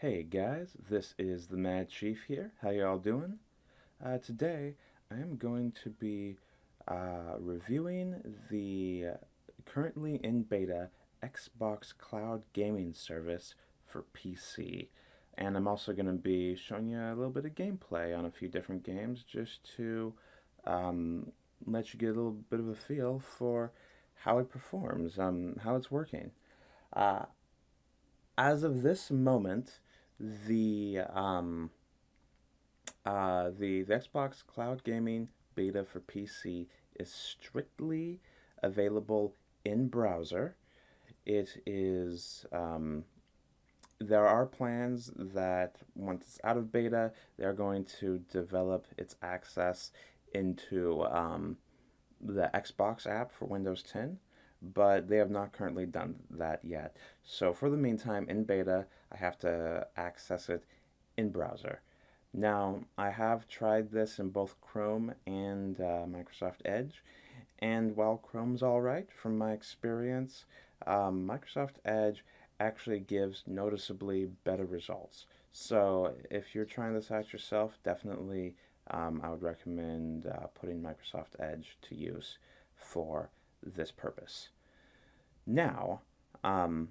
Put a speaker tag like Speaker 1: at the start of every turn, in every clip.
Speaker 1: Hey guys, this is the Mad Chief here. How y'all doing? Today I am going to be reviewing the currently in beta Xbox Cloud gaming service for PC. And I'm also going to be showing you a little bit of gameplay on a few different games just to um, let you get a little bit of a feel for how it performs, how it's working. Uh, as of this moment, the the Xbox Cloud Gaming beta for PC is strictly available in browser. It is there are plans that once it's out of beta, they're going to develop its access into the Xbox app for Windows 10, but they have not currently done that yet. So for the meantime, in beta, I have to access it in browser. Now, I have tried this in both Chrome and Microsoft Edge, and while Chrome's alright from my experience, Microsoft Edge actually gives noticeably better results. So if you're trying this out yourself, definitely I would recommend putting Microsoft Edge to use for this purpose. Now, um,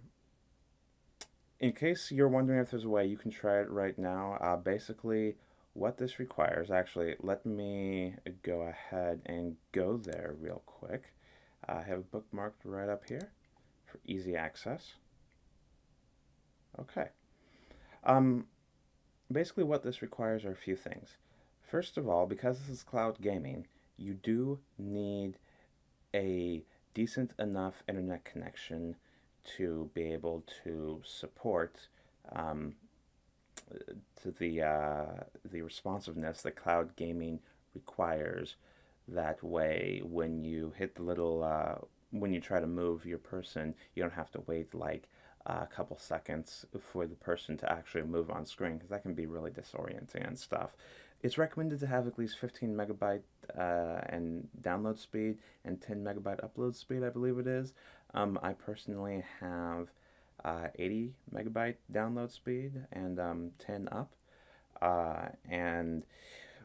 Speaker 1: in case you're wondering if there's a way you can try it right now, basically what this requires, actually, let me go ahead and go there real quick. I have it bookmarked right up here for easy access. Okay. Um, Basically, what this requires are a few things. First of all, because this is cloud gaming, you do need a decent enough internet connection to be able to support um, to the responsiveness that cloud gaming requires. That way, when you hit the little when you try to move your person, you don't have to wait like a couple seconds for the person to actually move on screen because that can be really disorienting and stuff. It's recommended to have at least 15 megabyte and download speed and 10 megabyte upload speed, I believe it is. I personally have 80 megabyte download speed and 10 up. And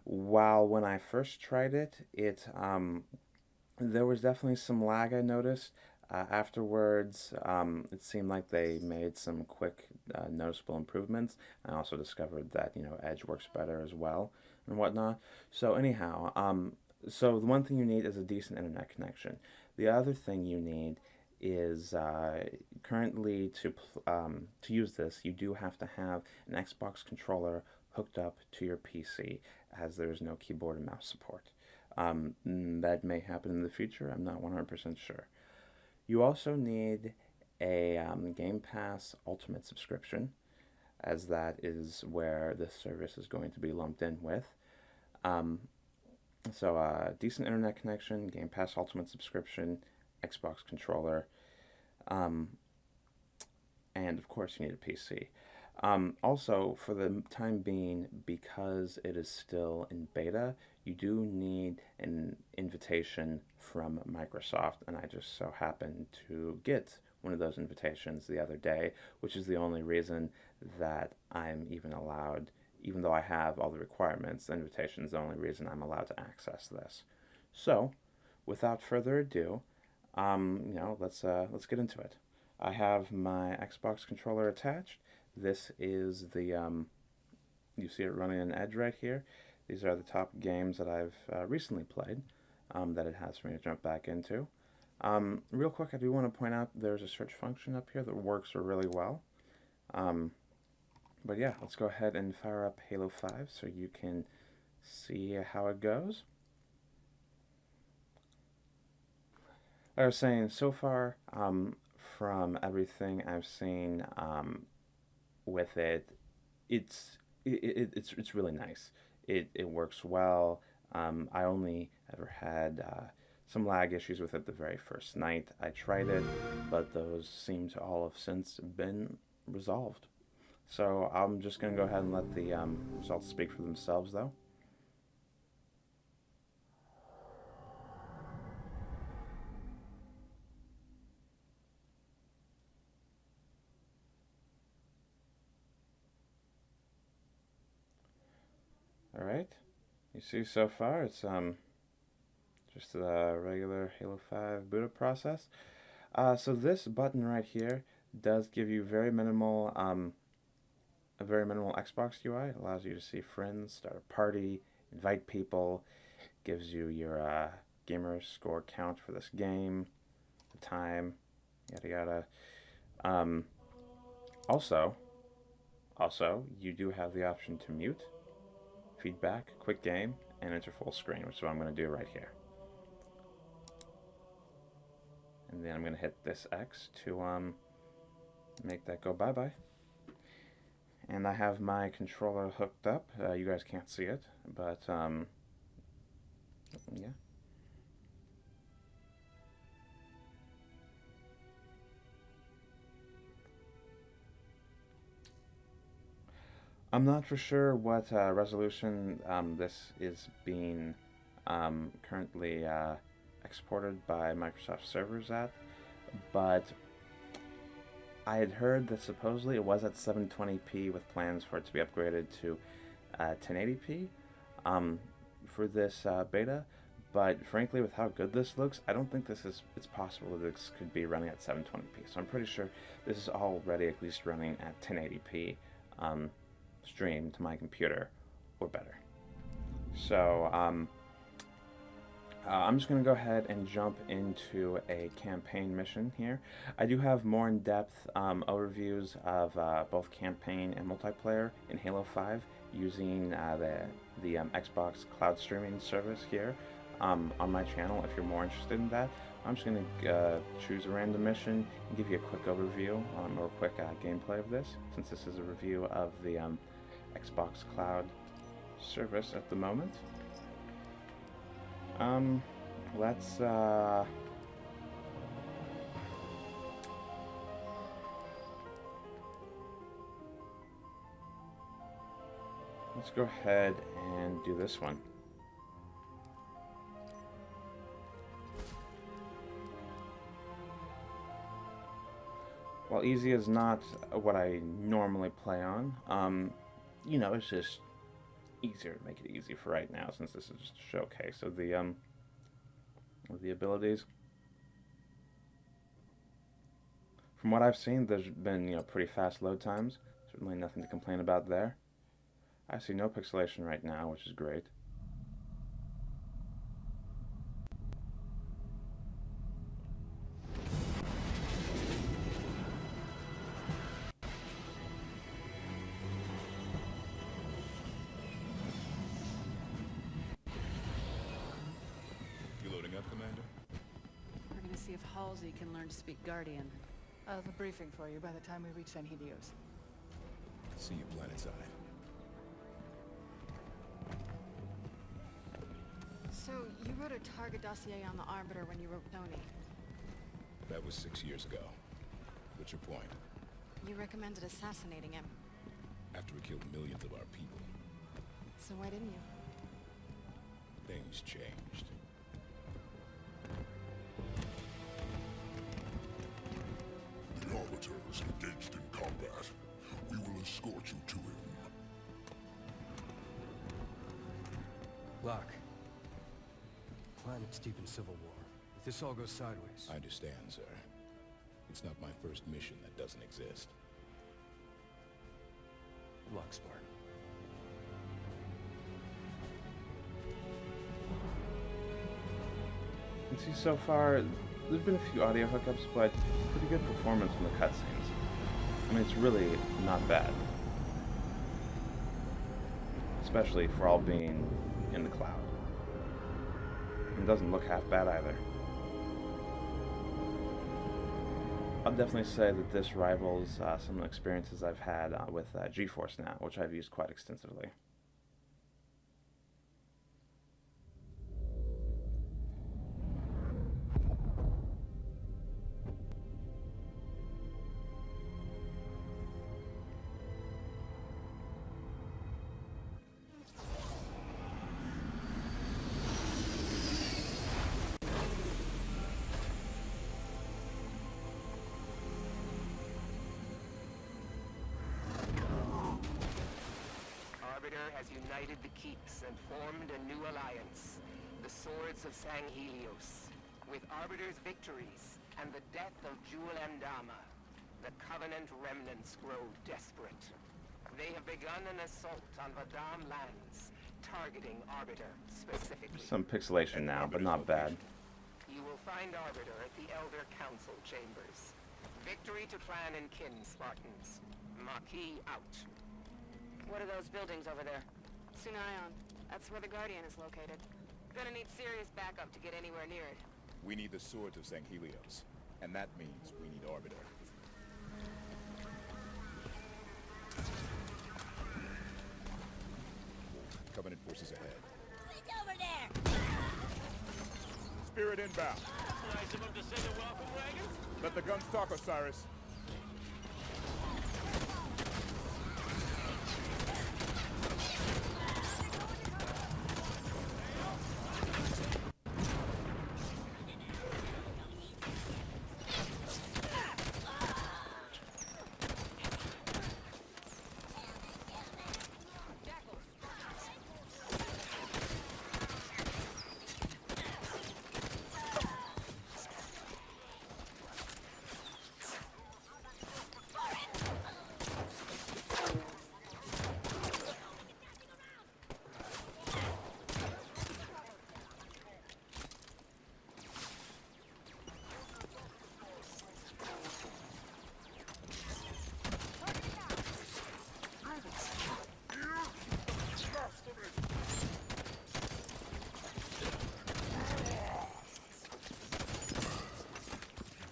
Speaker 1: while when I first tried it, there was definitely some lag I noticed. Afterwards, it seemed like they made some quick, noticeable improvements. I also discovered that Edge works better as well and whatnot. So anyhow, so the one thing you need is a decent internet connection. The other thing you need is currently to use this, you do have to have an Xbox controller hooked up to your PC, as there is no keyboard and mouse support. That may happen in the future. I'm not 100% sure. You also need a Game Pass Ultimate subscription, as that is where this service is going to be lumped in with. Um, decent internet connection, Game Pass Ultimate subscription, Xbox controller, um, and of course you need a PC. Also, for the time being, because it is still in beta, you do need an invitation from Microsoft, and I just so happened to get one of those invitations the other day, which is the only reason that I'm even allowed, even though I have all the requirements, the invitation is the only reason I'm allowed to access this. So, without further ado, let's get into it. I have my Xbox controller attached. This is you see it running an Edge right here. These are the top games that I've recently played that it has for me to jump back into. Real quick, I do want to point out there's a search function up here that works really well. Um, but yeah, let's go ahead and fire up Halo 5 so you can see how it goes. Like I was saying, so far, from everything I've seen with it, it's really nice. It works well. I only ever had some lag issues with it the very first night I tried it, but those seem to all have since been resolved. So I'm just gonna go ahead and let the results speak for themselves, though. All right. You see so far, it's just a regular Halo 5 boot up process. So this button right here does give you a very minimal Xbox UI. It allows you to see friends, start a party, invite people, gives you your gamer score count for this game, the time, yada yada. Um, also, you do have the option to mute, feedback, quick game, and enter full screen, which is what I'm going to do right here. And then I'm going to hit this X to make that go bye-bye. And I have my controller hooked up. You guys can't see it, but yeah. I'm not for sure what resolution this is being currently exported by Microsoft servers at, but I had heard that supposedly it was at 720p with plans for it to be upgraded to 1080p for this beta. But frankly, with how good this looks, I don't think it's possible that this could be running at 720p. So I'm pretty sure this is already at least running at 1080p stream to my computer or better. So I'm just going to go ahead and jump into a campaign mission here. I do have more in-depth overviews of both campaign and multiplayer in Halo 5 using the Xbox Cloud streaming service here on my channel if you're more interested in that. I'm just going to choose a random mission and give you a quick overview or quick gameplay of this, since this is a review of the Xbox Cloud service at the moment. Let's go ahead and do this one. While easy is not what I normally play on, you know, it's just easier to make it easy for right now, since this is just a showcase of the abilities. From what I've seen, there's been pretty fast load times. Certainly nothing to complain about there. I see no pixelation right now, which is great.
Speaker 2: See if Halsey can learn to speak Guardian.
Speaker 3: I'll have a briefing for you by the time we reach San Helios.
Speaker 4: See you planetside.
Speaker 2: So, you wrote a target dossier on the Arbiter when you were with Tony.
Speaker 4: That was 6 years ago. What's your point?
Speaker 2: You recommended assassinating him.
Speaker 4: After he killed millions of our people.
Speaker 2: So why didn't you?
Speaker 4: Things changed.
Speaker 5: The Arbiter is engaged in combat. We will escort you to him.
Speaker 6: Locke. Planet's deep in civil war. If this all goes sideways...
Speaker 4: I understand, sir. It's not my first mission that doesn't exist.
Speaker 6: Good luck, Spartan.
Speaker 1: You see, so far, there's been a few audio hookups, but pretty good performance from the cutscenes. I mean, it's really not bad. Especially for all being in the cloud. It doesn't look half bad either. I'll definitely say that this rivals some experiences I've had with GeForce Now, which I've used quite extensively.
Speaker 7: Arbiter has united the keeps and formed a new alliance, the Swords of Sanghelios. With Arbiter's victories and the death of Jewel Amdama, the Covenant remnants grow desperate. They have begun an assault on Vadam lands, targeting Arbiter specifically.
Speaker 1: Some pixelation now, but not bad.
Speaker 7: You will find Arbiter at the Elder Council chambers. Victory to clan and kin, Spartans. Maquis out.
Speaker 2: What are those buildings over there? Sunion. That's where the Guardian is located. Gonna need serious backup to get anywhere near it.
Speaker 8: We need the Swords of Sanghelios, and that means we need Arbiter. Covenant forces ahead.
Speaker 9: It's over there!
Speaker 8: Spirit inbound.
Speaker 10: Nice of him to send a welcome wagon.
Speaker 8: Let the guns talk, Osiris.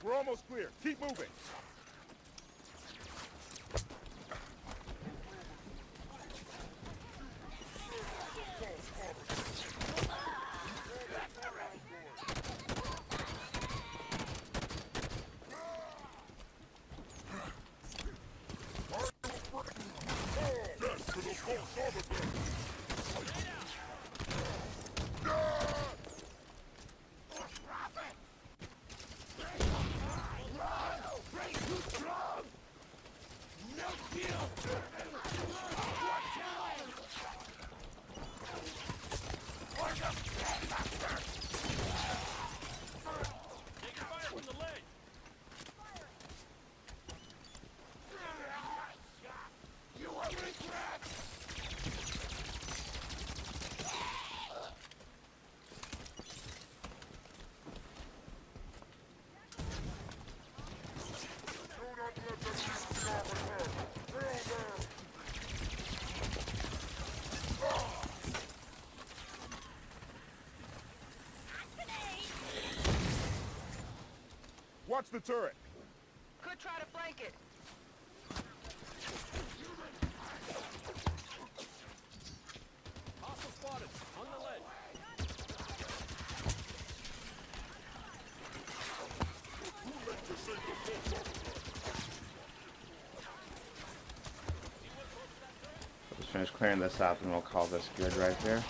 Speaker 8: We're almost clear. Keep moving. Watch the turret.
Speaker 7: Could try to flank it.
Speaker 10: Hostile spotted. On the ledge.
Speaker 1: I'll just finish clearing this out and we'll call this good right here.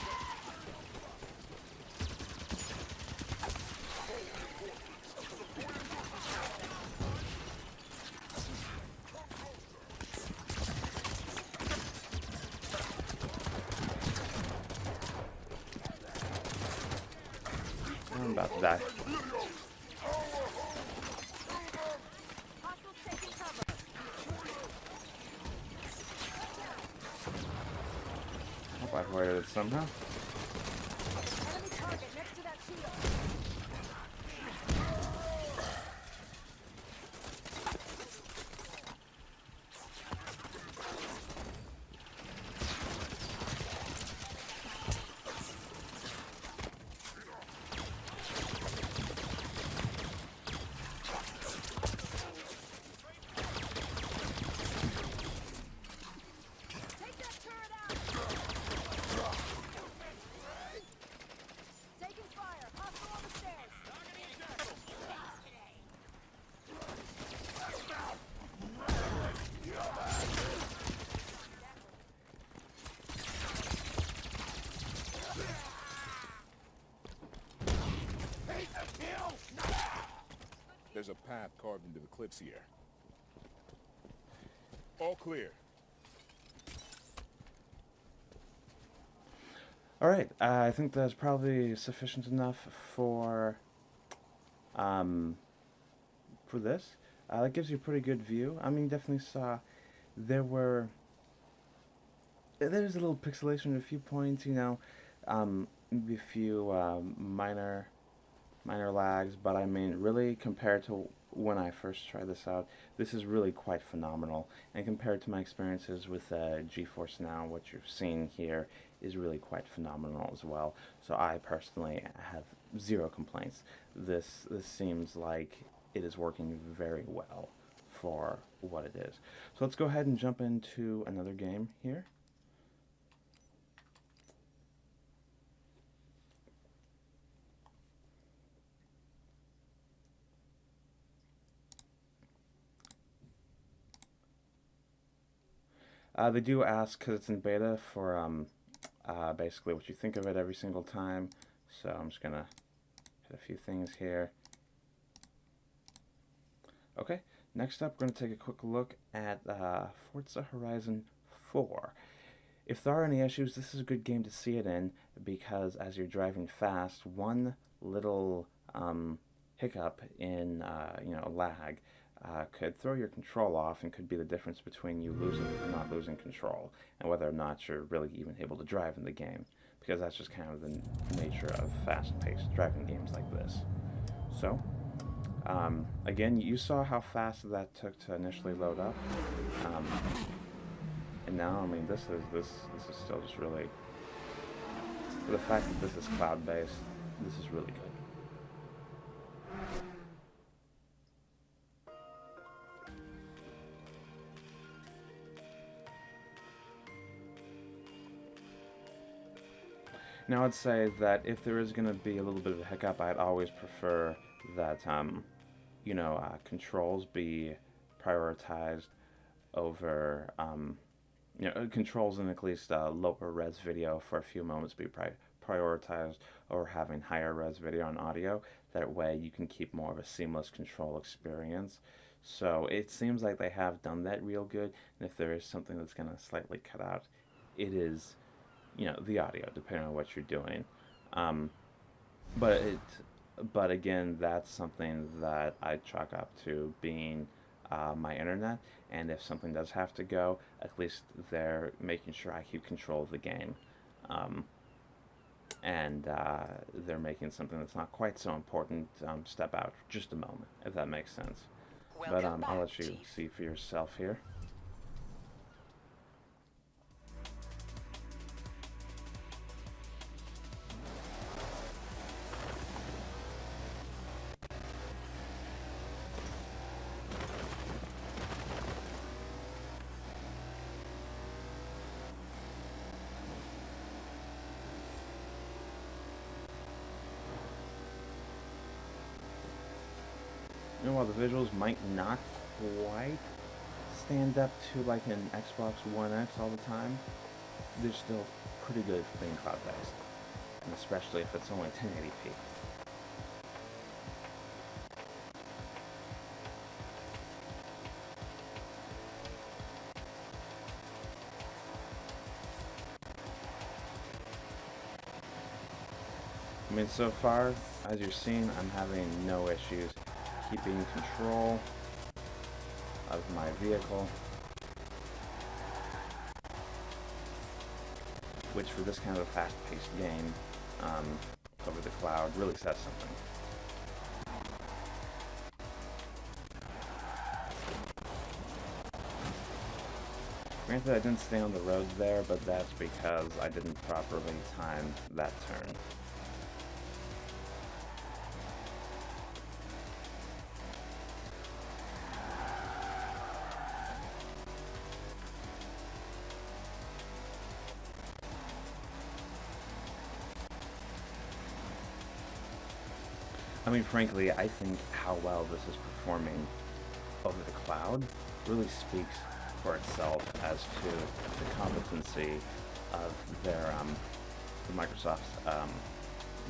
Speaker 1: I'm about to die.
Speaker 9: Hostiles taking cover.
Speaker 1: Hope I avoided it somehow.
Speaker 9: Enemy target next to that shield. Take that turret out! Taking fire! Hostile on the stairs!
Speaker 8: There's a path carved into the cliffs here. All clear.
Speaker 1: All right, I think that's probably sufficient enough um, for this. That gives you a pretty good view. I mean, definitely saw there were there's a little pixelation at a few points, you know, maybe a few minor lags, but I mean, really compared to when I first tried this out, this is really quite phenomenal. And compared to my experiences with GeForce Now, what you're seeing here is really quite phenomenal as well. So I personally have zero complaints. This seems like it is working very well for what it is. So let's go ahead and jump into another game here. They do ask, because it's in beta, for basically what you think of it every single time. So I'm just going to hit a few things here. Okay, next up, we're going to take a quick look at Forza Horizon 4. If there are any issues, this is a good game to see it in, because as you're driving fast, one little hiccup in lag could throw your control off and could be the difference between you losing or not losing control, and whether or not you're really even able to drive in the game, because that's just kind of the nature of fast-paced driving games like this. So, again, you saw how fast that took to initially load up, and now, I mean, this is still just really, for the fact that this is cloud-based, this is really good. Now, I'd say that if there is going to be a little bit of a hiccup, I'd always prefer that, controls be prioritized over, controls in at least lower res video for a few moments be prioritized over having higher res video and audio. That way you can keep more of a seamless control experience. So it seems like they have done that real good, and if there is something that's going to slightly cut out, it is the audio, depending on what you're doing. But again, that's something that I chalk up to being my internet. And if something does have to go, at least they're making sure I keep control of the game. And they're making something that's not quite so important step out for just a moment, if that makes sense. But I'll let you see for yourself here. While the visuals might not quite stand up to like an Xbox One X all the time, they're still pretty good for being cloud-based, and especially if it's only 1080p. I mean, so far, as you're seeing, I'm having no issues keeping control of my vehicle, which for this kind of a fast-paced game over the cloud really says something. Granted, I didn't stay on the road there, but that's because I didn't properly time that turn. I mean, frankly, I think how well this is performing over the cloud really speaks for itself as to the competency of their Microsoft's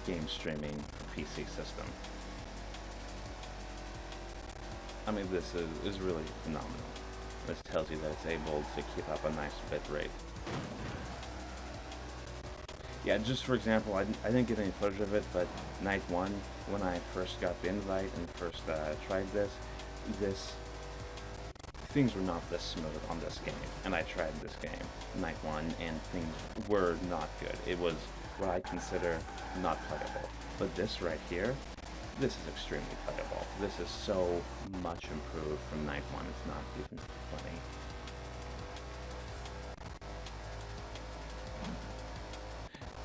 Speaker 1: game streaming for PC system. I mean, this is really phenomenal. This tells you that it's able to keep up a nice bit rate. Yeah, just for example, I didn't get any footage of it, but night one, when I first got the invite and first tried this things were not this smooth on this game. And I tried this game, night one, and things were not good. It was what I consider not playable. But this right here, this is extremely playable. This is so much improved from night one, it's not even funny.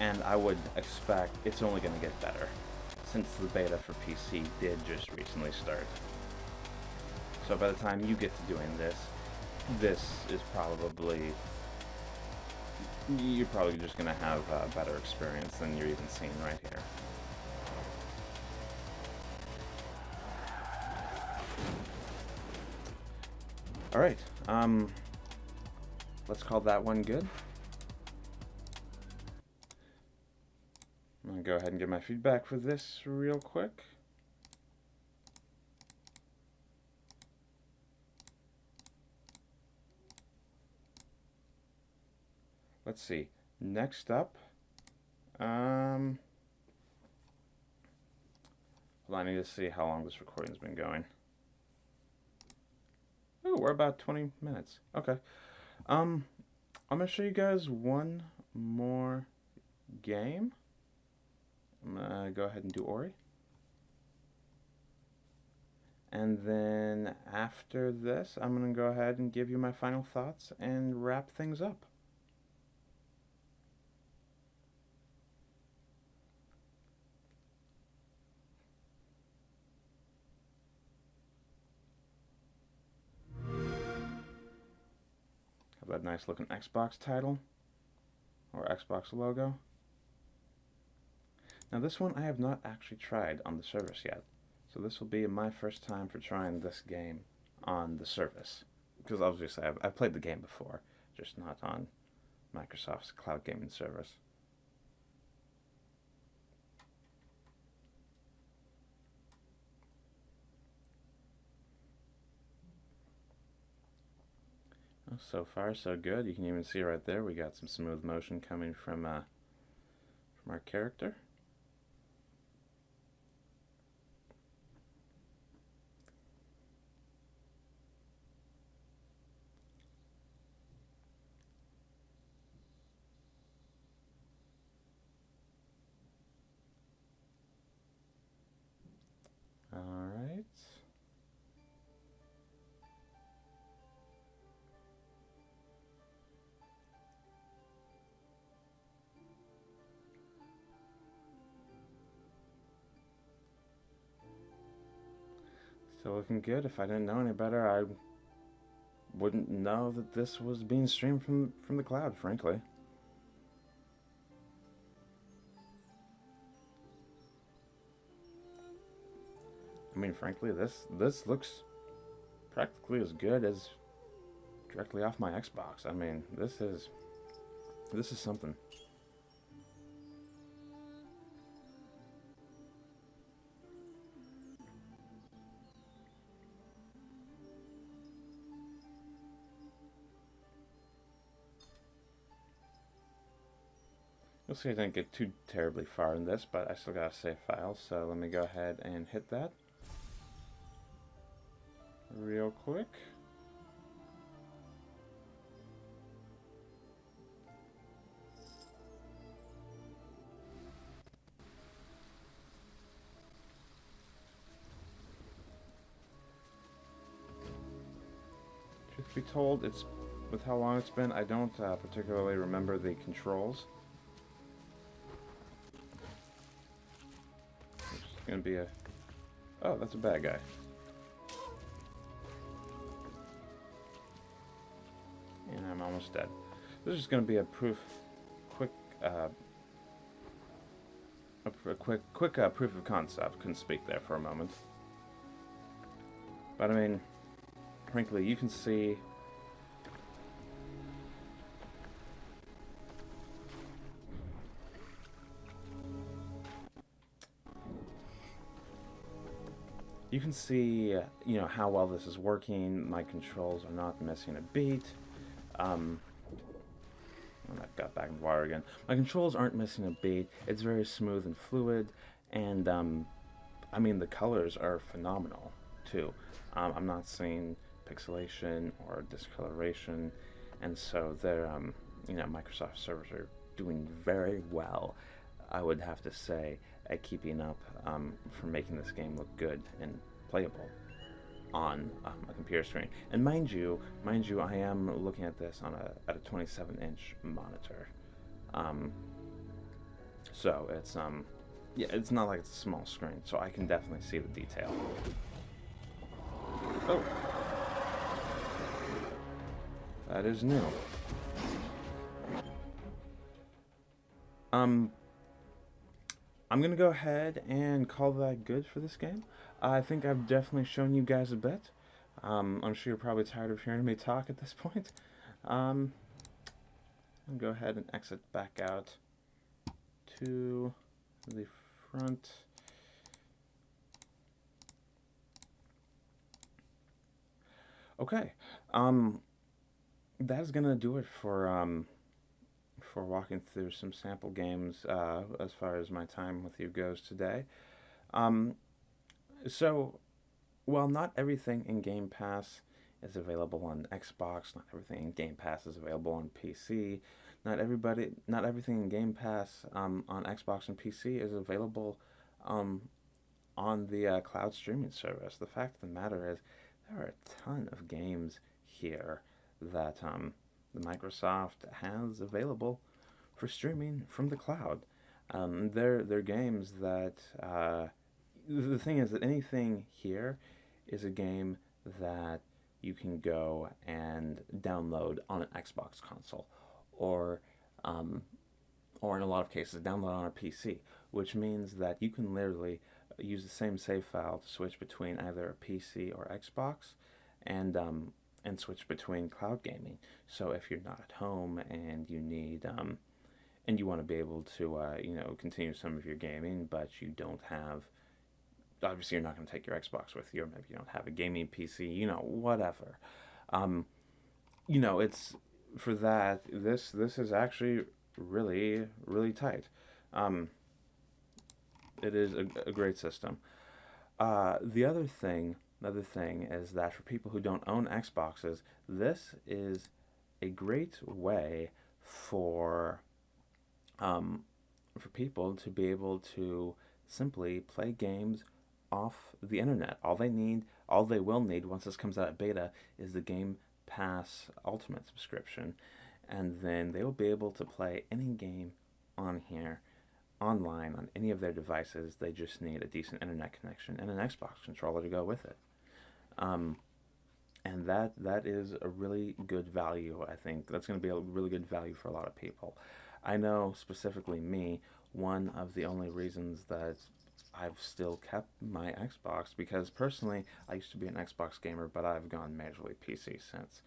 Speaker 1: And I would expect it's only going to get better, since the beta for PC did just recently start. So by the time you get to doing this, this is probably, you're probably just going to have a better experience than you're even seeing right here. Alright, let's call that one good. I'm going to go ahead and give my feedback for this real quick. Let's see. Next up, hold on, I need to see how long this recording's been going. Oh, we're about 20 minutes. Okay. I'm gonna show you guys one more game. I'm gonna go ahead and do Ori. And then after this, I'm gonna go ahead and give you my final thoughts and wrap things up. Have that nice looking Xbox title or Xbox logo. Now this one I have not actually tried on the service yet, so this will be my first time for trying this game on the service, because obviously I've played the game before, just not on Microsoft's cloud gaming service. Oh, so far so good. You can even see right there we got some smooth motion coming from our character. Alright. Still looking good. If I didn't know any better, I wouldn't know that this was being streamed from the cloud, frankly. I mean, frankly, this looks practically as good as directly off my Xbox. I mean, this is something. You'll see I didn't get too terribly far in this, but I still got a save file, so let me go ahead and hit that real quick. Truth be told, it's with how long it's been, I don't particularly remember the controls. It's gonna be a... Oh, that's a bad guy. And I'm almost dead. This is going to be a quick proof of concept. Couldn't speak there for a moment. But I mean, frankly, you can see you know, how well this is working. My controls are not missing a beat. My got back in the water again. My controls aren't missing a beat. It's very smooth and fluid, and I mean, the colors are phenomenal too. I'm not seeing pixelation or discoloration, and so they're, Microsoft servers are doing very well, I would have to say, at keeping up for making this game look good and playable on a computer screen. And mind you, I am looking at this on a 27-inch monitor. So it's yeah, it's not like it's a small screen, so I can definitely see the detail. Oh, that is new. I'm gonna go ahead and call that good for this game. I think I've definitely shown you guys a bit. I'm sure you're probably tired of hearing me talk at this point. I'll go ahead and exit back out to the front. Okay, that is gonna do it for walking through some sample games as far as my time with you goes today. So, while not everything in Game Pass is available on Xbox, not everything in Game Pass is available on PC, not everything in Game Pass on Xbox and PC is available on the cloud streaming service. The fact of the matter is, there are a ton of games here that the Microsoft has available for streaming from the cloud. They're games that the thing is that anything here is a game that you can go and download on an Xbox console, or in a lot of cases download on a PC, which means that you can literally use the same save file to switch between either a PC or Xbox, and switch between cloud gaming. So if you're not at home and you need and you want to be able to continue some of your gaming, but you don't have, obviously you're not going to take your Xbox with you, or maybe you don't have a gaming PC, whatever. It's for that. This is actually really, really tight. It is a great system. The other thing is that for people who don't own Xboxes, this is a great way for people to be able to simply play games off the internet. All they will need once this comes out of beta is the Game Pass Ultimate subscription, and then they will be able to play any game on here online on any of their devices. They just need a decent internet connection and an Xbox controller to go with it. And that is a really good value. I think that's going to be a really good value for a lot of people. I know specifically me, one of the only reasons that I've still kept my Xbox, because personally I used to be an Xbox gamer, but I've gone majorly PC since.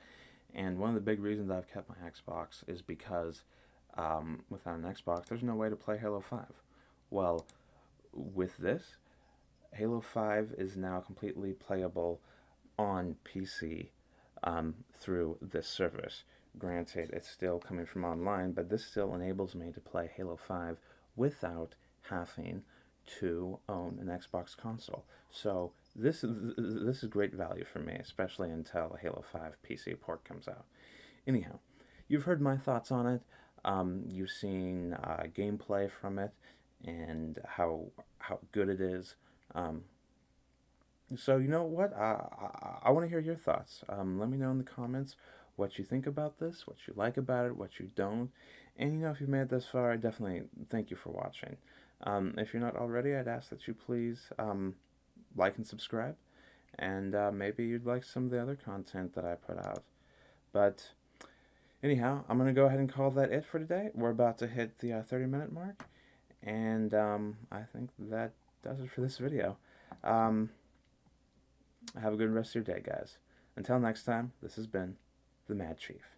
Speaker 1: And one of the big reasons I've kept my Xbox is because without an Xbox, there's no way to play Halo 5. Well, with this, Halo 5 is now completely playable on PC through this service. Granted, it's still coming from online, but this still enables me to play Halo 5 without having to own an Xbox console. So this is great value for me, especially until Halo 5 PC port comes out. Anyhow, you've heard my thoughts on it. You've seen gameplay from it and how good it is. So you know what? I want to hear your thoughts. Let me know in the comments what you think about this, what you like about it, what you don't. And if you've made it this far, I definitely thank you for watching. If you're not already, I'd ask that you please like and subscribe. And maybe you'd like some of the other content that I put out. But anyhow, I'm going to go ahead and call that it for today. We're about to hit the 30-minute mark. And I think that does it for this video. Have a good rest of your day, guys. Until next time, this has been the Mad Chief.